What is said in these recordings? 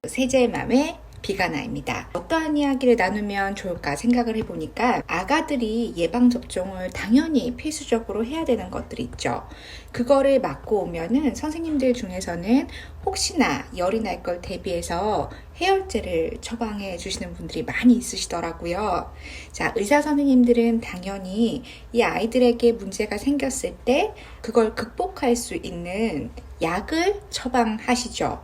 세제의 맘에 비가나입니다. 어떠한 이야기를 나누면 좋을까 생각을 해보니까 아가들이 예방접종을 당연히 필수적으로 해야 되는 것들이 있죠. 그거를 맞고 오면은 선생님들 중에서는 혹시나 열이 날 걸 대비해서 해열제를 처방해 주시는 분들이 많이 있으시더라고요. 자, 의사 선생님들은 당연히 이 아이들에게 문제가 생겼을 때 그걸 극복할 수 있는 약을 처방하시죠.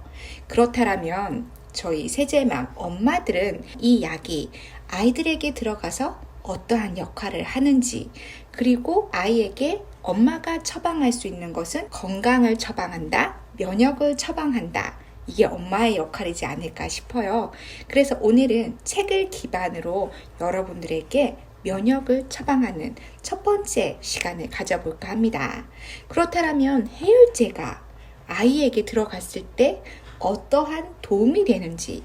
그렇다면 저희 세제맘 엄마들은 이 약이 아이들에게 들어가서 어떠한 역할을 하는지, 그리고 아이에게 엄마가 처방할 수 있는 것은 건강을 처방한다, 면역을 처방한다, 이게 엄마의 역할이지 않을까 싶어요. 그래서 오늘은 책을 기반으로 여러분들에게 면역을 처방하는 첫 번째 시간을 가져볼까 합니다. 그렇다면 해열제가 아이에게 들어갔을 때 어떠한 도움이 되는지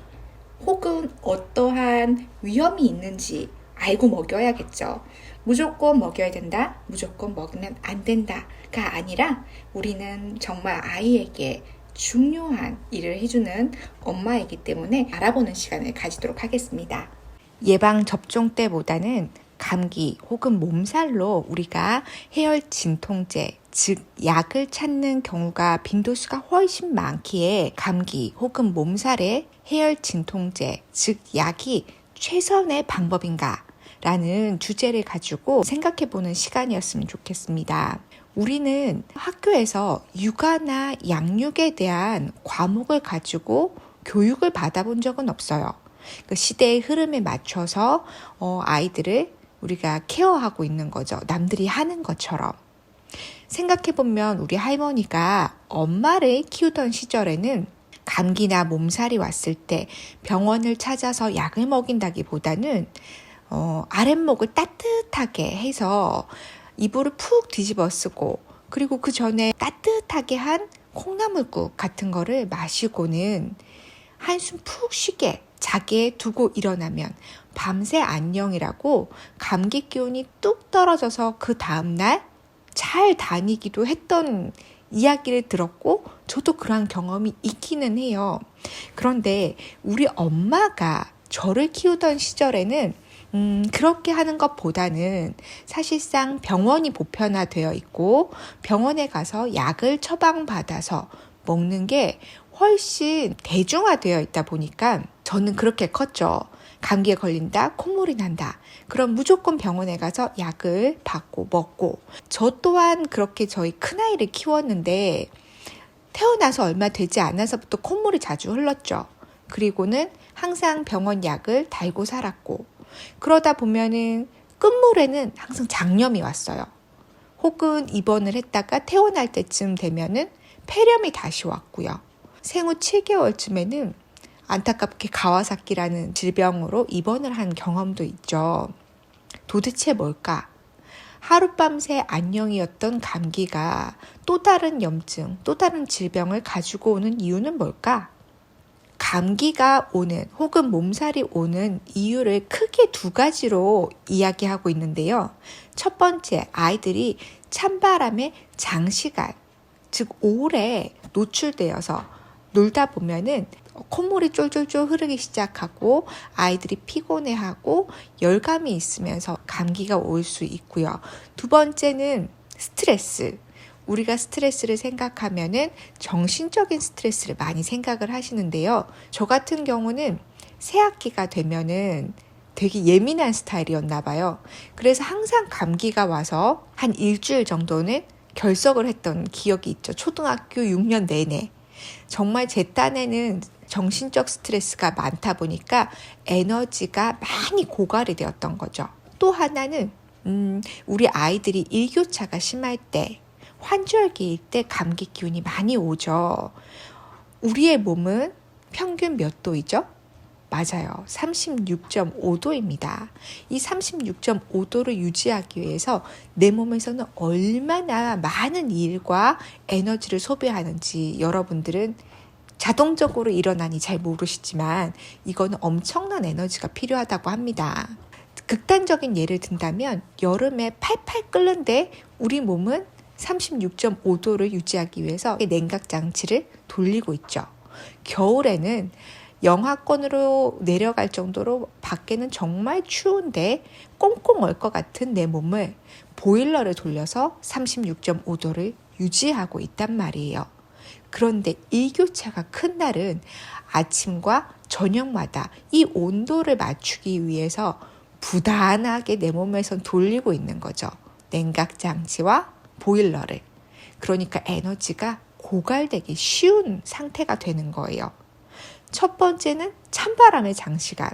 혹은 어떠한 위험이 있는지 알고 먹여야겠죠. 무조건 먹여야 된다, 무조건 먹으면 안 된다가 아니라 우리는 정말 아이에게 중요한 일을 해주는 엄마이기 때문에 알아보는 시간을 가지도록 하겠습니다. 예방접종 때보다는 감기 혹은 몸살로 우리가 해열 진통제, 즉 약을 찾는 경우가 빈도수가 훨씬 많기에 감기 혹은 몸살에 해열 진통제, 즉 약이 최선의 방법인가? 라는 주제를 가지고 생각해보는 시간이었으면 좋겠습니다. 우리는 학교에서 육아나 양육에 대한 과목을 가지고 교육을 받아본 적은 없어요. 그 시대의 흐름에 맞춰서 아이들을 우리가 케어하고 있는 거죠. 남들이 하는 것처럼. 생각해보면 우리 할머니가 엄마를 키우던 시절에는 감기나 몸살이 왔을 때 병원을 찾아서 약을 먹인다기보다는 아랫목을 따뜻하게 해서 이불을 푹 뒤집어 쓰고, 그리고 그 전에 따뜻하게 한 콩나물국 같은 거를 마시고는 한숨 푹 쉬게 자기에 두고 일어나면 밤새 안녕이라고 감기 기운이 뚝 떨어져서 그 다음날 잘 다니기도 했던 이야기를 들었고, 저도 그런 경험이 있기는 해요. 그런데 우리 엄마가 저를 키우던 시절에는 그렇게 하는 것보다는 사실상 병원이 보편화되어 있고 병원에 가서 약을 처방받아서 먹는 게 훨씬 대중화되어 있다 보니까 저는 그렇게 컸죠. 감기에 걸린다, 콧물이 난다. 그럼 무조건 병원에 가서 약을 받고 먹고, 저 또한 그렇게 저희 큰아이를 키웠는데 태어나서 얼마 되지 않아서부터 콧물이 자주 흘렀죠. 그리고는 항상 병원 약을 달고 살았고, 그러다 보면은 끝물에는 항상 장염이 왔어요. 혹은 입원을 했다가 퇴원할 때쯤 되면은 폐렴이 다시 왔고요. 생후 7개월쯤에는 안타깝게 가와사키라는 질병으로 입원을 한 경험도 있죠. 도대체 뭘까? 하룻밤새 안녕이었던 감기가 또 다른 염증, 또 다른 질병을 가지고 오는 이유는 뭘까? 감기가 오는 혹은 몸살이 오는 이유를 크게 두 가지로 이야기하고 있는데요. 첫 번째, 아이들이 찬바람에 장시간, 즉 오래 노출되어서 놀다 보면은 콧물이 쫄쫄쫄 흐르기 시작하고 아이들이 피곤해하고 열감이 있으면서 감기가 올 수 있고요. 두 번째는 스트레스. 우리가 스트레스를 생각하면은 정신적인 스트레스를 많이 생각을 하시는데요. 저 같은 경우는 새학기가 되면은 되게 예민한 스타일이었나 봐요. 그래서 항상 감기가 와서 한 일주일 정도는 결석을 했던 기억이 있죠. 초등학교 6년 내내. 정말 제 딴에는 정신적 스트레스가 많다 보니까 에너지가 많이 고갈이 되었던 거죠. 또 하나는 우리 아이들이 일교차가 심할 때, 환절기일 때 감기 기운이 많이 오죠. 우리의 몸은 평균 몇 도이죠? 맞아요. 36.5도입니다. 이 36.5도를 유지하기 위해서 내 몸에서는 얼마나 많은 일과 에너지를 소비하는지 여러분들은 자동적으로 일어나니 잘 모르시지만 이거는 엄청난 에너지가 필요하다고 합니다. 극단적인 예를 든다면 여름에 팔팔 끓는데 우리 몸은 36.5도를 유지하기 위해서 냉각 장치를 돌리고 있죠. 겨울에는 영하권으로 내려갈 정도로 밖에는 정말 추운데 꽁꽁 얼 것 같은 내 몸을 보일러를 돌려서 36.5도를 유지하고 있단 말이에요. 그런데 일교차가 큰 날은 아침과 저녁마다 이 온도를 맞추기 위해서 부단하게 내 몸에선 돌리고 있는 거죠. 냉각 장치와 보일러를. 그러니까 에너지가 고갈되기 쉬운 상태가 되는 거예요. 첫 번째는 찬바람의 장시간,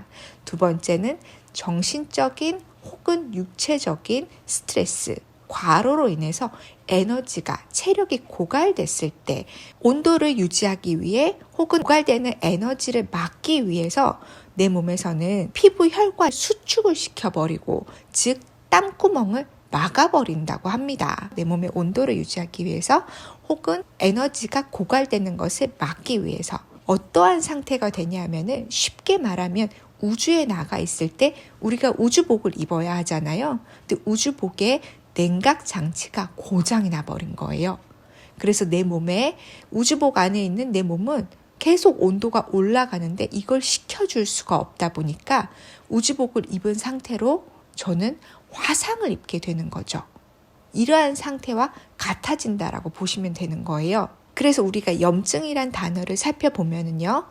두 번째는 정신적인 혹은 육체적인 스트레스, 과로로 인해서 에너지가, 체력이 고갈됐을 때 온도를 유지하기 위해 혹은 고갈되는 에너지를 막기 위해서 내 몸에서는 피부 혈관 수축을 시켜버리고, 즉 땀구멍을 막아버린다고 합니다. 내 몸의 온도를 유지하기 위해서 혹은 에너지가 고갈되는 것을 막기 위해서. 어떠한 상태가 되냐면은 쉽게 말하면 우주에 나가 있을 때 우리가 우주복을 입어야 하잖아요. 근데 우주복에 냉각 장치가 고장이 나버린 거예요. 그래서 내 몸에, 우주복 안에 있는 내 몸은 계속 온도가 올라가는데 이걸 식혀줄 수가 없다 보니까 우주복을 입은 상태로 저는 화상을 입게 되는 거죠. 이러한 상태와 같아진다라고 보시면 되는 거예요. 그래서 우리가 염증이란 단어를 살펴보면은요,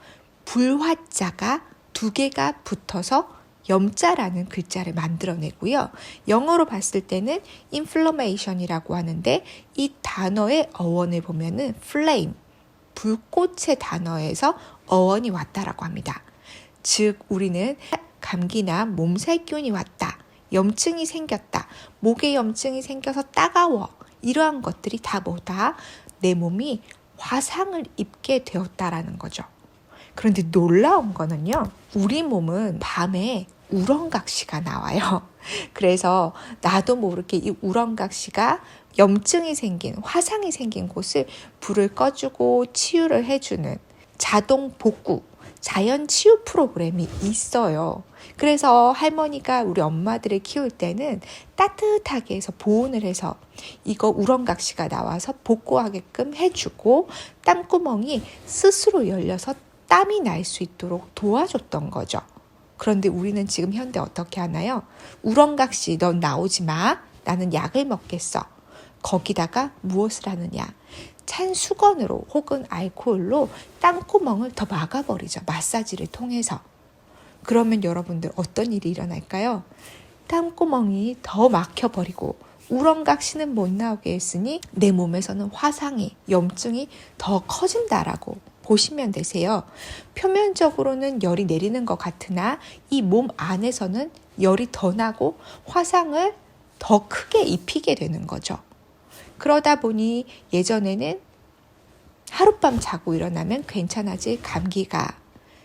불화자가 두 개가 붙어서 염자라는 글자를 만들어내고요. 영어로 봤을 때는 inflammation이라고 하는데 이 단어의 어원을 보면은 flame, 불꽃의 단어에서 어원이 왔다라고 합니다. 즉 우리는 감기나 몸살 기운이 왔다, 염증이 생겼다, 목에 염증이 생겨서 따가워, 이러한 것들이 다 뭐다? 내 몸이 화상을 입게 되었다라는 거죠. 그런데 놀라운 거는요, 우리 몸은 밤에 우렁각시가 나와요. 그래서 나도 모르게 이 우렁각시가 염증이 생긴, 화상이 생긴 곳을 불을 꺼주고 치유를 해주는 자동 복구, 자연 치유 프로그램이 있어요. 그래서 할머니가 우리 엄마들을 키울 때는 따뜻하게 해서 보온을 해서 이거 우렁각시가 나와서 복구하게끔 해주고, 땀구멍이 스스로 열려서 땀이 날 수 있도록 도와줬던 거죠. 그런데 우리는 지금 현대 어떻게 하나요? 우렁각시 넌 나오지 마. 나는 약을 먹겠어. 거기다가 무엇을 하느냐? 찬 수건으로 혹은 알코올로 땀구멍을 더 막아버리죠. 마사지를 통해서. 그러면 여러분들 어떤 일이 일어날까요? 땀구멍이 더 막혀버리고 우렁각시는 못 나오게 했으니 내 몸에서는 화상이, 염증이 더 커진다라고 보시면 되세요. 표면적으로는 열이 내리는 것 같으나 이 몸 안에서는 열이 더 나고 화상을 더 크게 입히게 되는 거죠. 그러다 보니 예전에는 하룻밤 자고 일어나면 괜찮아질 감기가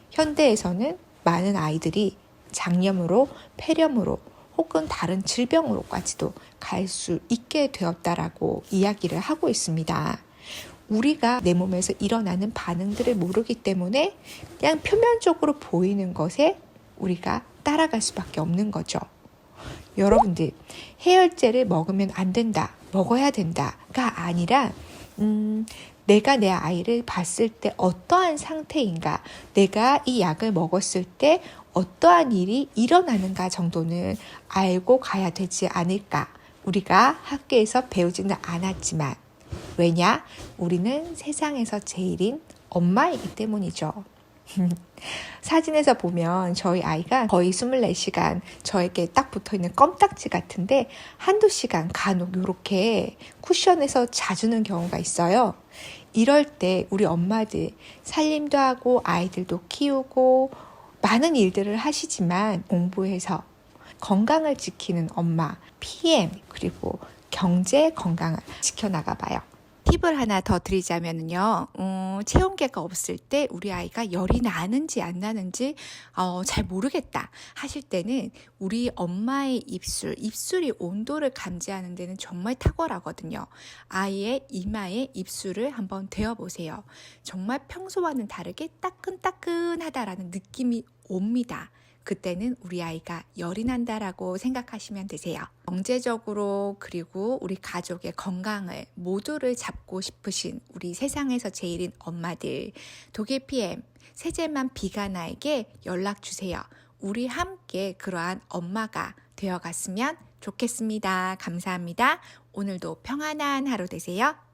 현대에서는 많은 아이들이 장염으로, 폐렴으로 혹은 다른 질병으로까지도 갈 수 있게 되었다라고 이야기를 하고 있습니다. 우리가 내 몸에서 일어나는 반응들을 모르기 때문에 그냥 표면적으로 보이는 것에 우리가 따라갈 수밖에 없는 거죠. 여러분들, 해열제를 먹으면 안 된다, 먹어야 된다가 아니라 내가 내 아이를 봤을 때 어떠한 상태인가, 내가 이 약을 먹었을 때 어떠한 일이 일어나는가 정도는 알고 가야 되지 않을까. 우리가 학교에서 배우지는 않았지만, 왜냐? 우리는 세상에서 제일인 엄마이기 때문이죠. 사진에서 보면 저희 아이가 거의 24시간 저에게 딱 붙어있는 껌딱지 같은데 한두 시간 간혹 이렇게 쿠션에서 자주는 경우가 있어요. 이럴 때 우리 엄마들 살림도 하고 아이들도 키우고 많은 일들을 하시지만 공부해서 건강을 지키는 엄마, PM, 그리고 경제 건강을 지켜나가 봐요. 팁을 하나 더 드리자면요. 체온계가 없을 때 우리 아이가 열이 나는지 안 나는지 잘 모르겠다 하실 때는 우리 엄마의 입술이 온도를 감지하는 데는 정말 탁월하거든요. 아이의 이마에 입술을 한번 대어보세요. 정말 평소와는 다르게 따끈따끈하다라는 느낌이 옵니다. 그때는 우리 아이가 열이 난다라고 생각하시면 되세요. 경제적으로 그리고 우리 가족의 건강을 모두를 잡고 싶으신 우리 세상에서 제일인 엄마들, 독일 PM, 세제맘 비가나에게 연락 주세요. 우리 함께 그러한 엄마가 되어갔으면 좋겠습니다. 감사합니다. 오늘도 평안한 하루 되세요.